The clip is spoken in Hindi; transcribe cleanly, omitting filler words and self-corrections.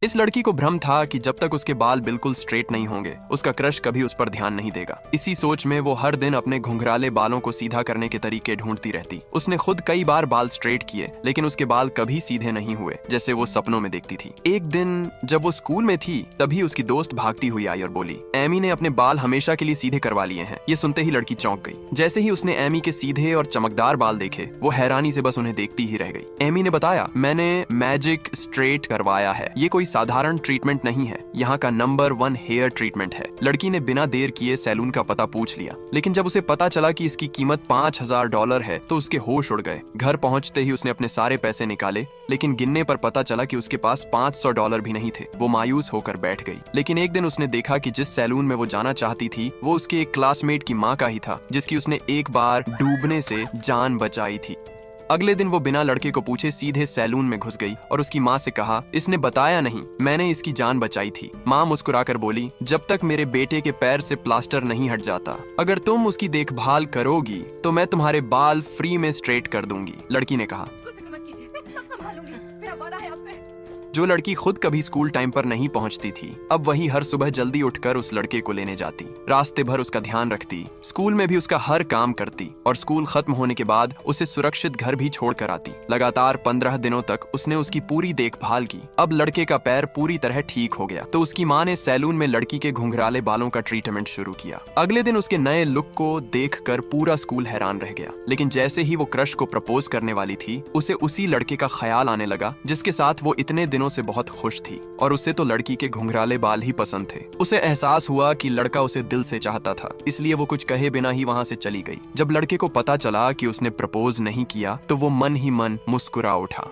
इस लड़की को भ्रम था कि जब तक उसके बाल बिल्कुल स्ट्रेट नहीं होंगे उसका क्रश कभी उस पर ध्यान नहीं देगा। इसी सोच में वो हर दिन अपने घुंघराले बालों को सीधा करने के तरीके ढूंढती रहती। उसने खुद कई बार बाल स्ट्रेट किए लेकिन उसके बाल कभी सीधे नहीं हुए जैसे वो सपनों में देखती थी। एक दिन जब वो स्कूल में थी तभी उसकी दोस्त भागती हुई आई और बोली, एमी ने अपने बाल हमेशा के लिए सीधे करवा लिए हैं। ये सुनते ही लड़की चौंक गई। जैसे ही उसने एमी के सीधे और चमकदार बाल देखे वो हैरानी से बस उन्हें देखती ही रह गई। एमी ने बताया, मैंने मैजिक स्ट्रेट करवाया है। ये कोई साधारण ट्रीटमेंट नहीं है, यहाँ का नंबर 1 हेयर ट्रीटमेंट है। लड़की ने बिना देर किए सैलून का पता पूछ लिया, लेकिन जब उसे पता चला कि इसकी कीमत $5000 है तो उसके होश उड़ गए। घर पहुंचते ही उसने अपने सारे पैसे निकाले लेकिन गिनने पर पता चला कि उसके पास $500 भी नहीं थे। वो मायूस होकर बैठ गई। लेकिन एक दिन उसने देखा कि जिस सैलून में वो जाना चाहती थी वो उसके एक क्लासमेट की माँ का ही था जिसकी उसने एक बार डूबने से जान बचाई थी। अगले दिन वो बिना लड़के को पूछे सीधे सैलून में घुस गई और उसकी माँ से कहा, इसने बताया नहीं, मैंने इसकी जान बचाई थी। माँ मुस्कुराकर बोली, जब तक मेरे बेटे के पैर से प्लास्टर नहीं हट जाता, अगर तुम उसकी देखभाल करोगी तो मैं तुम्हारे बाल फ्री में स्ट्रेट कर दूंगी। लड़की ने कहा। जो लड़की खुद कभी स्कूल टाइम पर नहीं पहुंचती थी अब वही हर सुबह जल्दी उठकर उस लड़के को लेने जाती, रास्ते भर उसका ध्यान रखती, स्कूल में भी उसका हर काम करती और स्कूल खत्म होने के बाद उसे सुरक्षित घर भी छोड़ कर आती। लगातार 15 दिनों तक उसने उसकी पूरी देखभाल की। अब लड़के का पैर पूरी तरह ठीक हो गया तो उसकी माँ ने सैलून में लड़की के घुंघराले बालों का ट्रीटमेंट शुरू किया। अगले दिन उसके नए लुक को देखकर पूरा स्कूल हैरान रह गया। लेकिन जैसे ही वो क्रश को प्रपोज करने वाली थी उसे उसी लड़के का ख्याल आने लगा जिसके साथ वो इतने दिनों से बहुत खुश थी और उसे तो लड़की के घुंघराले बाल ही पसंद थे। उसे एहसास हुआ कि लड़का उसे दिल से चाहता था, इसलिए वो कुछ कहे बिना ही वहां से चली गई। जब लड़के को पता चला कि उसने प्रपोज नहीं किया तो वो मन ही मन मुस्कुरा उठा।